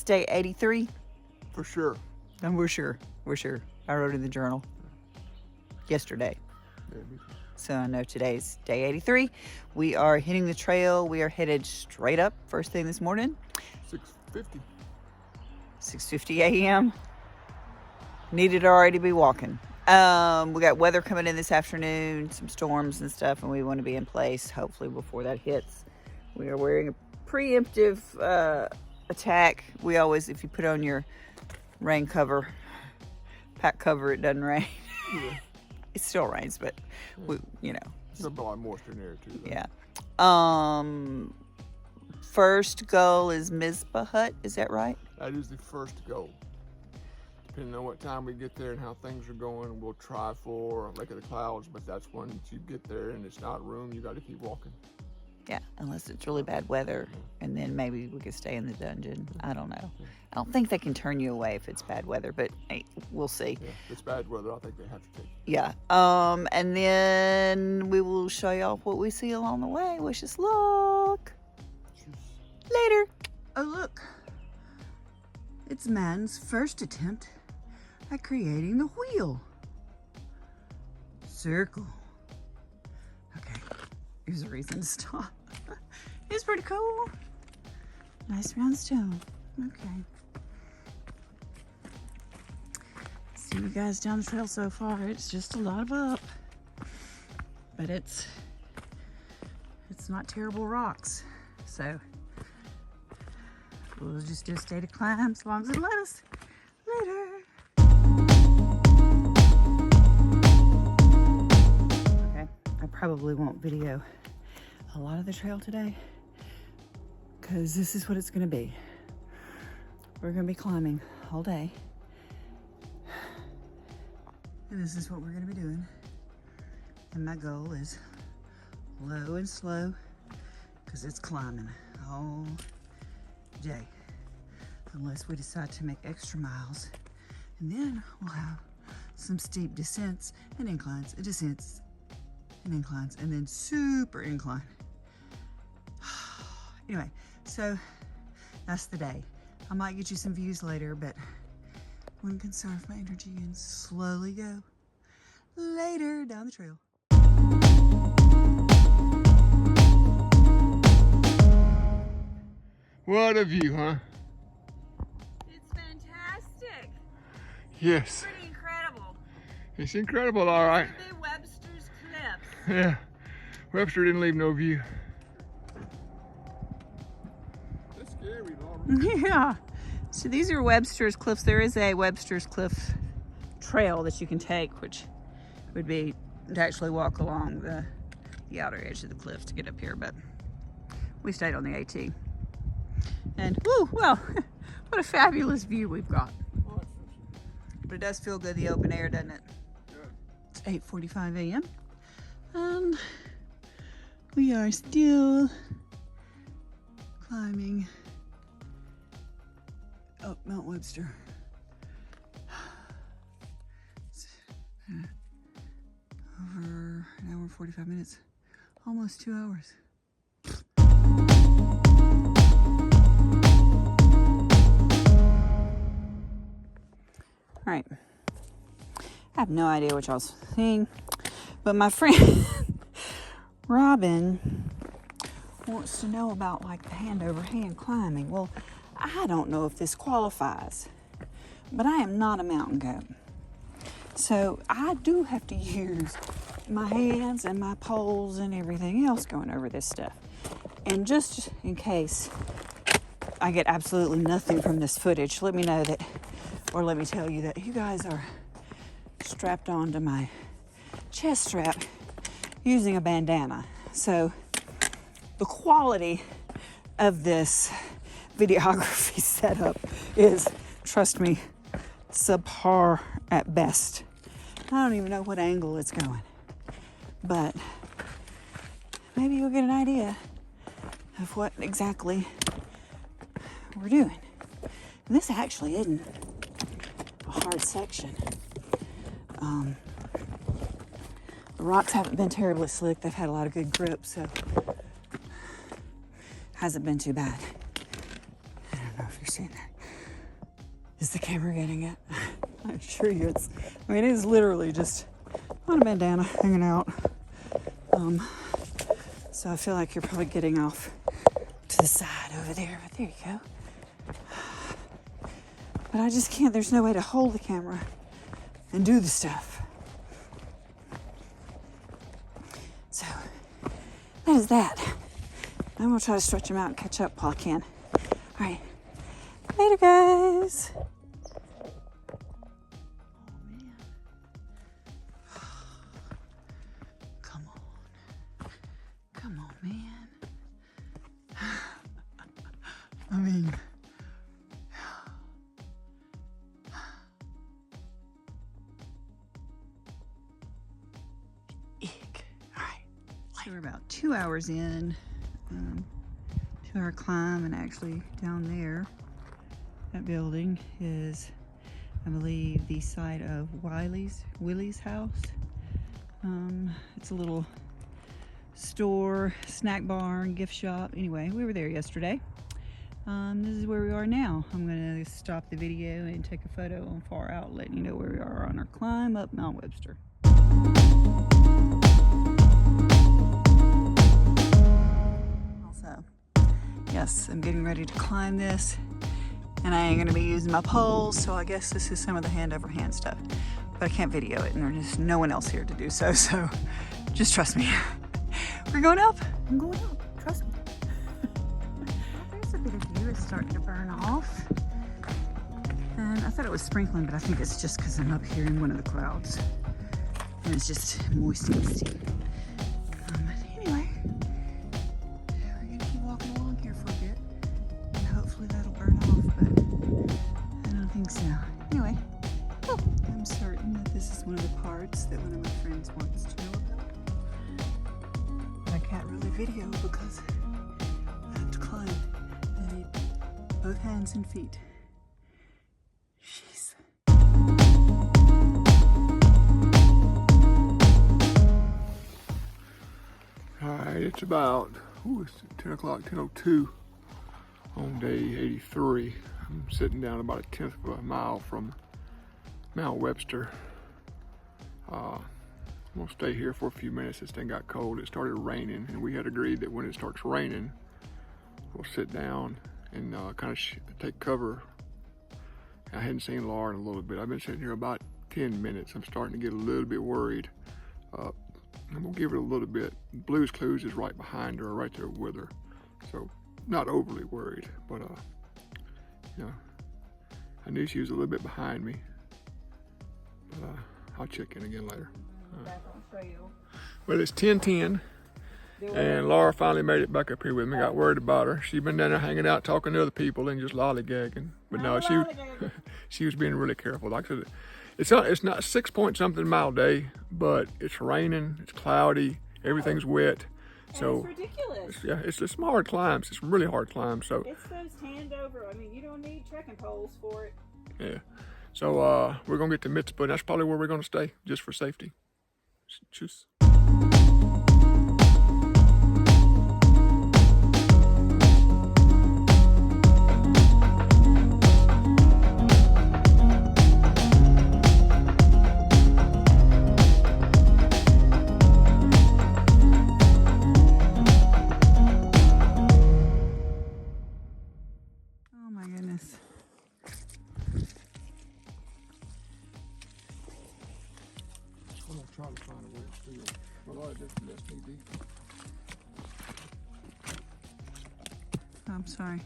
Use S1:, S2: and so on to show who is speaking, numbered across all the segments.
S1: day 83?
S2: For sure.
S1: And we're sure. I wrote in the journal yesterday.
S2: Yeah, me too.
S1: So I know today's day 83. We are hitting the trail. We are headed straight up first thing this morning.
S2: 6:50.
S1: 6:50 a.m. Needed already to be walking. We got weather coming in this afternoon, some storms and stuff, and we want to be in place hopefully before that hits. We are wearing a preemptive attack. We always, if you put on your rain cover, pack cover, it doesn't rain.
S2: Yeah.
S1: It still rains, but we,
S2: There's a lot of moisture in there too, though.
S1: Yeah. First goal is Mispah Hut. Is that right?
S2: That is the first goal. Depending on what time we get there and how things are going, we'll try for Lake of the Clouds, but that's once you get there and it's not room, you got to keep walking.
S1: Yeah, unless it's really bad weather, and then maybe we could stay in the dungeon. I don't know. I don't think they can turn you away if it's bad weather, but hey, we'll see.
S2: Yeah, if it's bad weather, I think they have to take it.
S1: Yeah. And then we will show y'all what we see along the way. Wish us luck. Later. Oh, look. It's man's first attempt at creating the wheel. Circle. Okay. Here's a reason to stop. It's pretty cool. Nice round stone. Okay. See you guys down the trail so far. It's just a lot of up. But it's not terrible rocks. So we'll just do a steady climb as long as it'll let us. Later. Okay, I probably won't video a lot of the trail today because this is what it's gonna be. We're gonna be climbing all day. And this is what we're gonna be doing. And my goal is low and slow because it's climbing all day. Unless we decide to make extra miles. And then we'll have some steep descents and inclines, descents and inclines, and then super incline. Anyway, so that's the day. I might get you some views later, but I'm gonna conserve my energy and slowly go later down the trail.
S2: What a view, huh?
S1: It's fantastic.
S2: Yes.
S1: Pretty incredible.
S2: It's incredible, all right.
S1: The Webster's Cliffs.
S2: Yeah. Webster didn't leave no view. That's scary, Laura.
S1: Yeah. So these are Webster's Cliffs. There is a Webster's Cliff trail that you can take, which would be to actually walk along the outer edge of the cliff to get up here, but we stayed on the AT. And whoo, well, what a fabulous view we've got. But it does feel good, the open air, doesn't it?
S2: Good.
S1: It's 8:45 a.m. and we are still climbing up Mount Webster. It's over an hour and 45 minutes, almost 2 hours. All right, I have no idea what y'all's seeing, but my friend Robin wants to know about like the hand over hand climbing. Well, I don't know if this qualifies, but I am not a mountain goat. So I do have to use my hands and my poles and everything else going over this stuff. And just in case I get absolutely nothing from this footage, let me know that, or let me tell you that you guys are strapped onto my chest strap using a bandana. So the quality of this videography setup is, trust me, subpar at best. I don't even know what angle it's going, but maybe you'll get an idea of what exactly we're doing. And this actually isn't a hard section. The rocks haven't been terribly slick. They've had a lot of good grip, so hasn't been too bad. I don't know if you're seeing that. Is the camera getting it? I assure you it's, I mean, it is literally just on a bandana hanging out. So I feel like you're probably getting off to the side over there, but there you go. But I just can't, there's no way to hold the camera and do the stuff. So that is that. I'm gonna try to stretch them out and catch up while I can. All right, later guys. Come on, man. I mean, eek. All right. So we're about 2 hours in to our climb, and actually down there, that building is, I believe, the site of Willie's house. It's a little store, snack barn, gift shop. Anyway, we were there yesterday. This is where we are now. I'm gonna stop the video and take a photo on far out, letting you know where we are on our climb up Mount Webster. Also, yes, I'm getting ready to climb this, and I ain't gonna be using my poles, so I guess this is some of the hand over hand stuff. But I can't video it, and there's no one else here to do so, so just trust me. We're going up. I'm going up. Trust me. There's a bit of view. It's starting to burn off. And I thought it was sprinkling, but I think it's just because I'm up here in one of the clouds. And it's just moist and misty. But anyway, we're going to keep walking along here for a bit. And hopefully that'll burn off, but I don't think so. Anyway, I'm certain that this is one of the parts that one of my friends wants to know about. I can't really video because I have to climb. I need both hands and feet. Jeez.
S2: Alright, it's about, it's 10 o'clock, 10:02 on day 83. I'm sitting down about a 1/10 of a mile from Mount Webster. I'm gonna stay here for a few minutes. This thing got cold. It started raining, and we had agreed that when it starts raining, we'll sit down and kind of take cover. I hadn't seen Laura in a little bit. I've been sitting here about 10 minutes. I'm starting to get a little bit worried. I'm gonna give it a little bit. Blue's Clues is right behind her, right there with her. So not overly worried, but you know, I knew she was a little bit behind me. But I'll check in again later. Well, it's 10:10, and Laura finally made it back up here with me. Got worried about her. She'd been down there hanging out, talking to other people, and just lollygagging. But no, she was being really careful. Like I said, it's not 6-point-something mile day, but it's raining, it's cloudy, everything's wet. So
S1: it's ridiculous.
S2: It's some hard climbs. It's some really hard climbs. So
S1: it's those hand over. I mean, you don't need trekking poles for it.
S2: Yeah. So we're gonna get to Mispah, and that's probably where we're gonna stay, just for safety. Tschüss.
S1: Oh my goodness.
S2: I'm gonna try to find a way to it. Well, that's me deep.
S1: I'm sorry.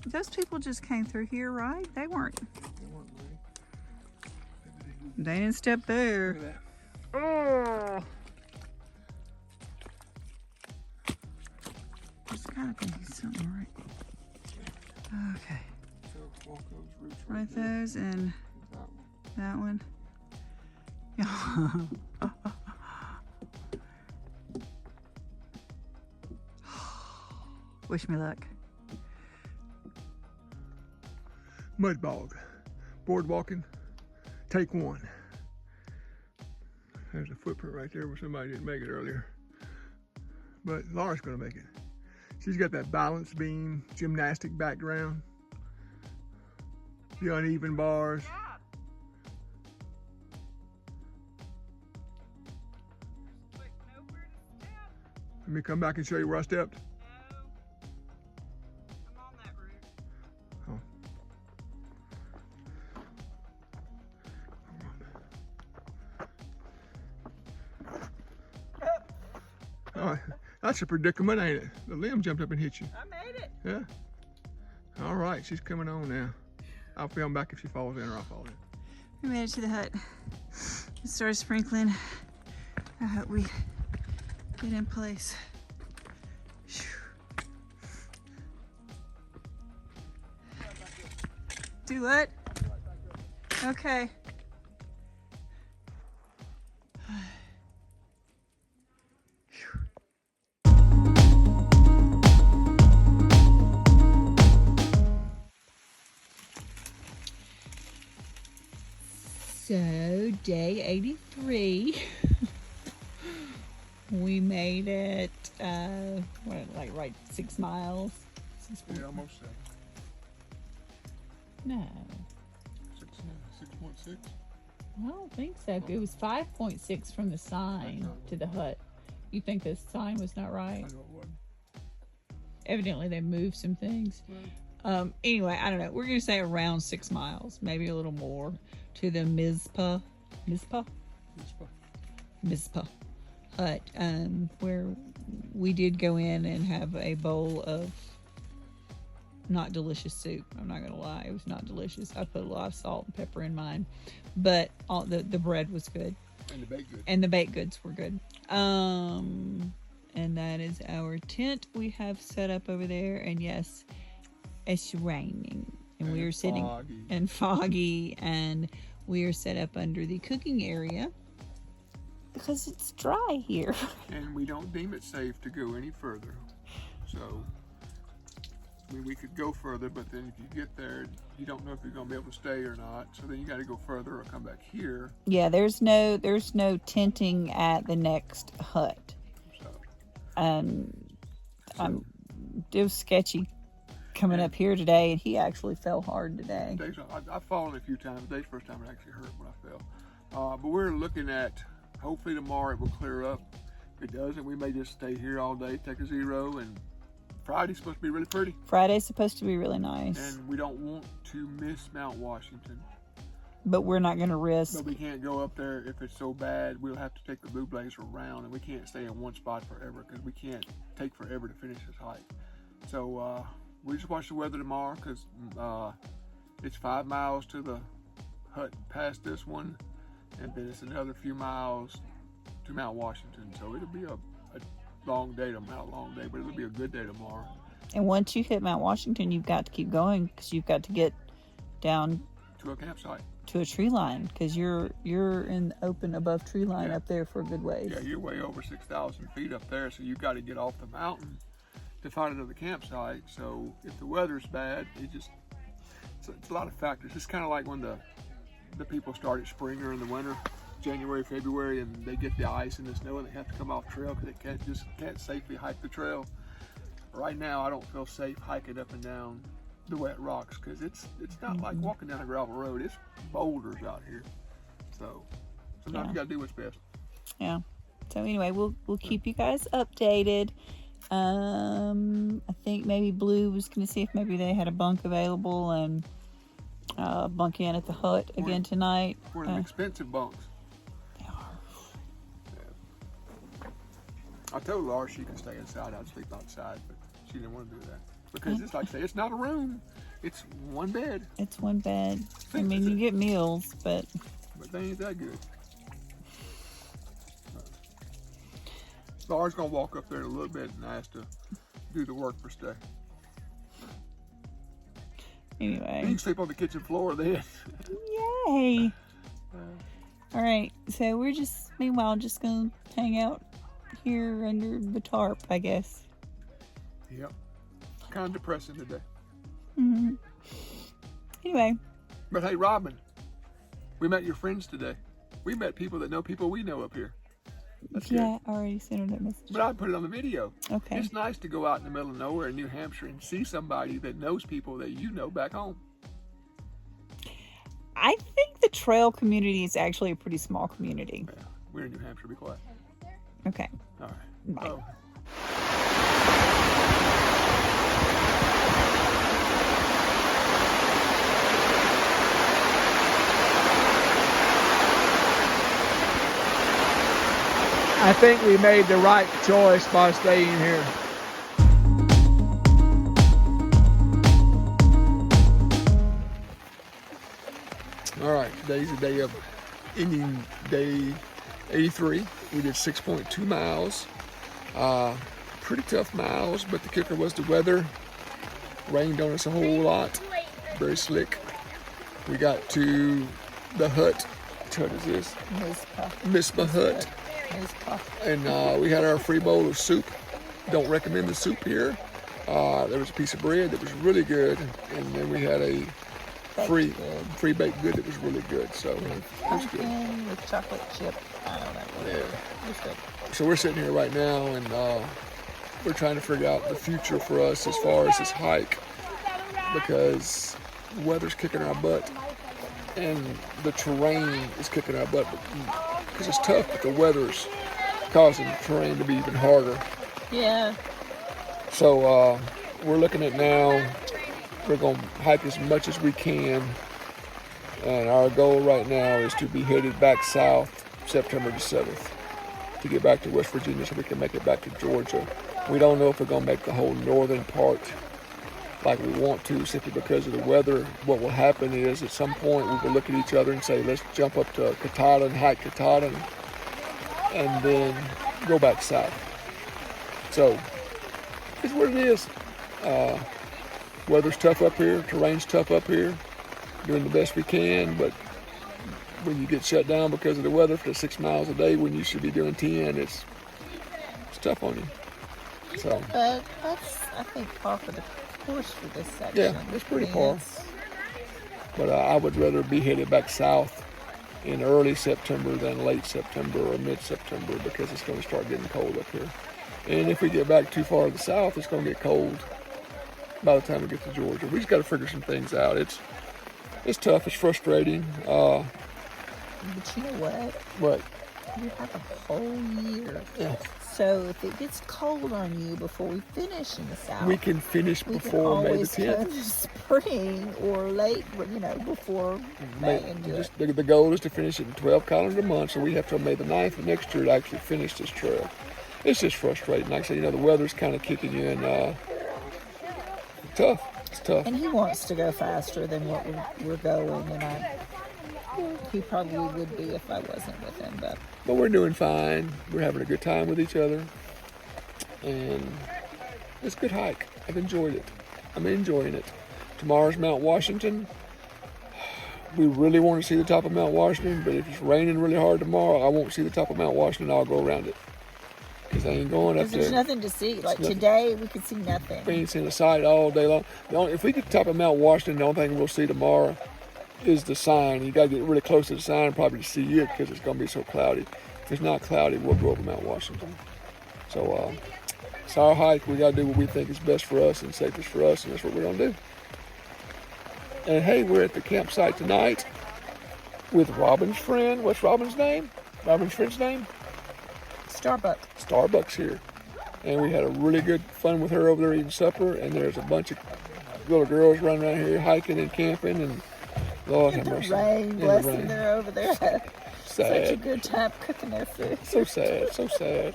S1: Those people just came through here, right? They weren't
S2: ready.
S1: They didn't step there.
S2: Look at that.
S1: Oh! There's gotta be something right. Okay.
S2: So walk those roots
S1: Right
S2: there.
S1: those and
S2: That one.
S1: that one. Wish me luck.
S2: Mud bog. Board walking. Take one. There's a footprint right there where somebody didn't make it earlier. But Laura's gonna make it. She's got that balance beam, gymnastic background. The uneven bars.
S1: Yeah. But nowhere to step.
S2: Let me come back and show you where I stepped.
S1: No. I'm on that route.
S2: Oh. Oh, that's a predicament, ain't it? The limb jumped up and hit you.
S1: I made it.
S2: Yeah. All right, she's coming on now. I'll film back if she falls in or I fall in.
S1: We made it to the hut. It started sprinkling. I hope we get in place. Whew. Do what? Okay. So, day 83, we made it, right 6 miles?
S2: Yeah, almost 7.
S1: No,
S2: 6.6.
S1: I don't think so. It was 5.6 from the sign to the hut. You think the sign was not right?
S2: I know it wasn't.
S1: Evidently they moved some things. Anyway, I don't know. We're going to say around 6 miles, maybe a little more, to the Mispah Hut, where we did go in and have a bowl of not delicious soup. I'm not going to lie. It was not delicious. I put a lot of salt and pepper in mine, but all the bread was good.
S2: And the baked goods.
S1: And the baked goods were good. And that is our tent we have set up over there. And yes, it's raining. And we are sitting
S2: foggy.
S1: and foggy. And we are set up under the cooking area because it's dry here.
S2: And we don't deem it safe to go any further. So, I mean, we could go further, but then if you get there, you don't know if you're going to be able to stay or not. So then you got to go further or come back here.
S1: Yeah, there's no tenting at the next hut.
S2: So,
S1: It was sketchy coming up here today, and he actually fell hard today.
S2: I've fallen a few times. Today's the first time it actually hurt when I fell. But we're looking at, hopefully tomorrow it will clear up. If it doesn't, we may just stay here all day, take a zero, and Friday's supposed to be really pretty.
S1: Friday's supposed to be really nice.
S2: And we don't want to miss Mount Washington.
S1: But we're not going to risk.
S2: But we can't go up there if it's so bad. We'll have to take the Blue Blazer around, and we can't stay in one spot forever because we can't take forever to finish this hike. So we just watch the weather tomorrow because it's 5 miles to the hut past this one, and then it's another few miles to Mount Washington. So it'll be a long day not a long day, but it'll be a good day tomorrow.
S1: And once you hit Mount Washington, you've got to keep going because you've got to get down
S2: to a campsite.
S1: To a tree line because you're in the open above tree line up there for a good ways.
S2: Yeah, you're way over 6,000 feet up there, so you've got to get off the mountain to find another campsite. So if the weather's bad, it's a lot of factors. It's kind of like when the people start at spring or in the winter, January, February, and they get the ice and the snow and they have to come off trail because they can't safely hike the trail. Right now, I don't feel safe hiking up and down the wet rocks because it's not like walking down a gravel road. It's boulders out here. So sometimes you gotta do what's best.
S1: Yeah. So anyway, we'll keep you guys updated. I think maybe Blue was gonna see if maybe they had a bunk available and bunk in at the hut again tonight.
S2: We're in expensive bunks.
S1: They are.
S2: Yeah. I told Laura she can stay inside. I'd sleep outside, but she didn't want to do that. Because it's like I say, it's not a room. It's one bed.
S1: It's one bed. I mean, you get meals, but
S2: they ain't that good. Laura's gonna walk up there in a little bit and ask to do the work for stay.
S1: Anyway.
S2: You can sleep on the kitchen floor then.
S1: Yay! All right, so we're meanwhile just gonna hang out here under the tarp, I guess.
S2: Yep. Kind of depressing today.
S1: Mm-hmm. Anyway.
S2: But hey, Robin, we met your friends today. We met people that know people we know up here. That's good.
S1: I already sent her that message.
S2: But I put it on the video.
S1: Okay.
S2: It's nice to go out in the middle of nowhere in New Hampshire and see somebody that knows people that you know back home.
S1: I think the trail community is actually a pretty small community.
S2: Yeah, we're in New Hampshire. Be quiet.
S1: Okay.
S2: All right.
S1: Bye.
S2: Oh. I think we made the right choice by staying here. All right, today's the day of ending day 83. We did 6.2 miles. Pretty tough miles, but the kicker was the weather. Rained on us a whole lot. Very slick. We got to the hut. Which hut is this? Mispah Hut. And we had our free bowl of soup. Don't recommend the soup here. There was a piece of bread that was really good, and then we had a free baked good that was really good. So it was good.
S3: With chocolate chip. I don't know. Whatever. It was good.
S2: So we're sitting here right now, and we're trying to figure out the future for us as far as this hike, because the weather's kicking our butt and the terrain is kicking our butt, because it's tough, but the weather's causing the terrain to be even harder.
S3: Yeah.
S2: So we're looking at now, we're going to hike as much as we can, and our goal right now is to be headed back south September the 7th to get back to West Virginia so we can make it back to Georgia. We don't know if we're going to make the whole northern part like we want to, simply because of the weather. What will happen is at some point we will look at each other and say, let's jump up to Katahdin, hike Katahdin, and then go back south. So it's what it is. Weather's tough up here, terrain's tough up here, doing the best we can, but when you get shut down because of the weather for 6 miles a day when you should be doing 10, it's tough on you. So,
S3: but that's, I think, par for the course for this section.
S2: Yeah, it's pretty par. But I would rather be headed back south in early September than late September or mid-September, because it's going to start getting cold up here. And if we get back too far to the south, it's going to get cold by the time we get to Georgia. We just got to figure some things out. It's tough. It's frustrating.
S3: But you know what?
S2: What?
S3: You have a whole year.
S2: Yeah.
S3: So if it gets cold on you before we finish in the south,
S2: We can finish before May the 10th.
S3: We can always go to spring or late, before May and do it.
S2: The goal is to finish it in 12 calendar months, so we have till May the 9th of next year to actually finish this trail. It's just frustrating. Like I said, the weather's kind of kicking you in. Tough. It's tough.
S3: And he wants to go faster than what we're going, and he probably would be if I wasn't with him.
S2: But we're doing fine. We're having a good time with each other, and it's a good hike. I've enjoyed it. I'm enjoying it. Tomorrow's Mount Washington. We really want to see the top of Mount Washington, but if it's raining really hard tomorrow, I won't see the top of Mount Washington. I'll go around it, because I ain't going up there.
S3: There's nothing to see. Like today, we could see nothing.
S2: We ain't seen the sight all day long. If we get to the top of Mount Washington, the only thing we'll see tomorrow is the sign. You got to get really close to the sign probably to see it, because it's going to be so cloudy. If it's not cloudy, we'll go over Mount Washington. So it's our hike. We got to do what we think is best for us and safest for us, and that's what we're going to do. And hey, we're at the campsite tonight with Robin's friend. What's Robin's name? Robin's friend's name? Starbucks here. And we had a really good fun with her over there eating supper, and there's a bunch of little girls running around here hiking and camping, and Lord have mercy.
S3: Bless them, they're over there.
S2: Sad.
S3: Such a good time cooking their food.
S2: So sad.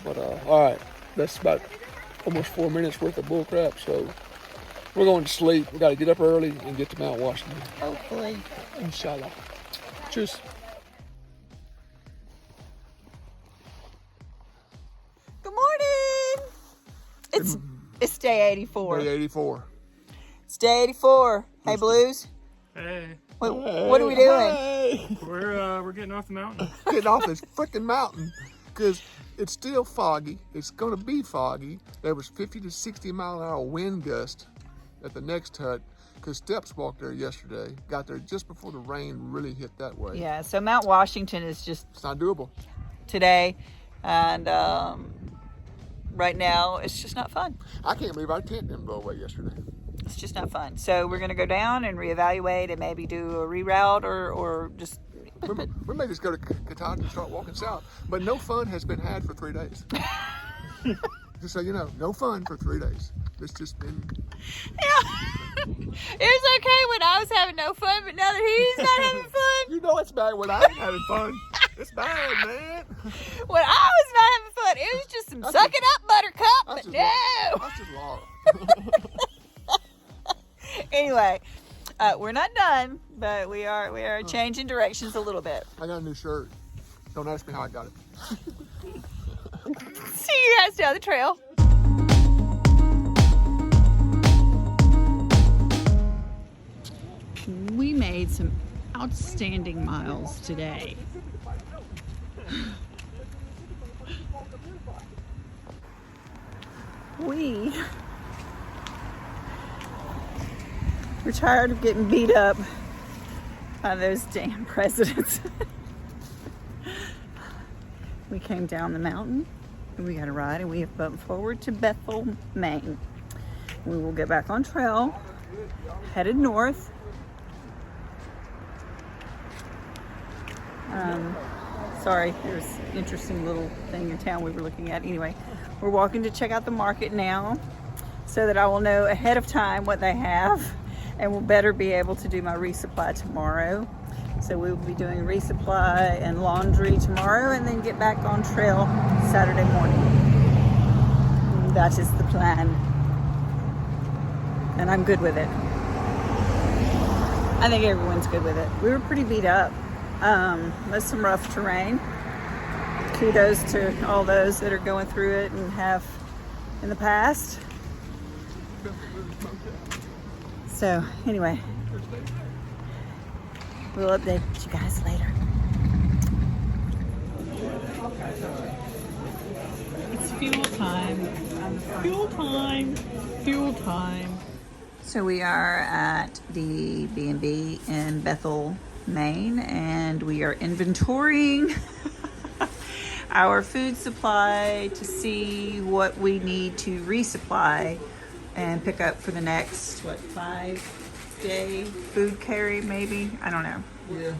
S2: But all right, that's about almost 4 minutes worth of bull crap, so we're going to sleep. We got to get up early and get to Mount Washington.
S3: Hopefully.
S2: Inshallah. Cheers.
S1: Good morning. It's day 84.
S2: Day 84.
S1: It's day 84. Hey, Blues.
S4: Hey,
S1: What are we doing?
S2: Hey.
S4: we're getting off the mountain.
S2: Getting off this freaking mountain, because it's still foggy. It's going to be foggy. There was 50 to 60 mile an hour wind gust at the next hut, because Steps walked there yesterday. Got there just before the rain really hit that way.
S1: Yeah, so Mount Washington is just
S2: It's not doable.
S1: today, and right now it's just not fun.
S2: I can't believe our tent didn't blow away yesterday.
S1: It's just not fun. So we're going to go down and reevaluate and maybe do a reroute or just...
S2: We may just go to Catawba and start walking south. But no fun has been had for 3 days. Just so you know, no fun for 3 days. It's just been...
S1: Yeah. It was okay when I was having no fun, but now that he's not having fun...
S2: You know it's bad when I ain't having fun. It's bad, man.
S1: When I was not having fun, it was just some suck it up, Buttercup, but no.
S2: That's just Laura.
S1: Anyway, we're not done, but we are changing directions a little bit.
S2: I got a new shirt. Don't ask me how I got it.
S1: See you guys down the trail. We made some outstanding miles today. We're tired of getting beat up by those damn presidents. We came down the mountain and we got a ride and we have bumped forward to Bethel, Maine. We will get back on trail, headed north. Sorry, there's an interesting little thing in town we were looking at. Anyway, we're walking to check out the market now so that I will know ahead of time what they have and will better be able to do my resupply tomorrow. So we will be doing resupply and laundry tomorrow and then get back on trail Saturday morning. That is the plan. And I'm good with it. I think everyone's good with it. We were pretty beat up. There's some rough terrain. Kudos to all those that are going through it and have in the past. So anyway, we'll update you guys later. It's fuel time. Fuel time. Fuel time. So we are at the B&B in Bethel, Maine, and we are inventorying our food supply to see what we need to resupply and pick up for the next 5-day food carry, maybe. I don't know.
S2: Yeah.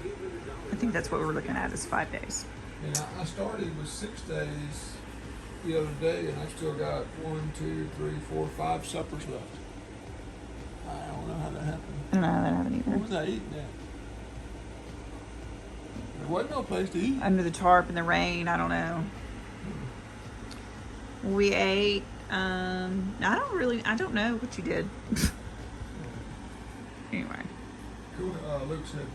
S1: I think that's what we're looking at is 5 days.
S2: And I started with 6 days the other day, and I still got 1, 2, 3, 4, 5 suppers left. I don't know how that happened.
S1: I don't know how that happened
S2: Where
S1: either.
S2: was I eating at? There wasn't no place to eat.
S1: Under the tarp in the rain, I don't know. We ate, I don't know what you did. Anyway.
S2: Cool. Luke said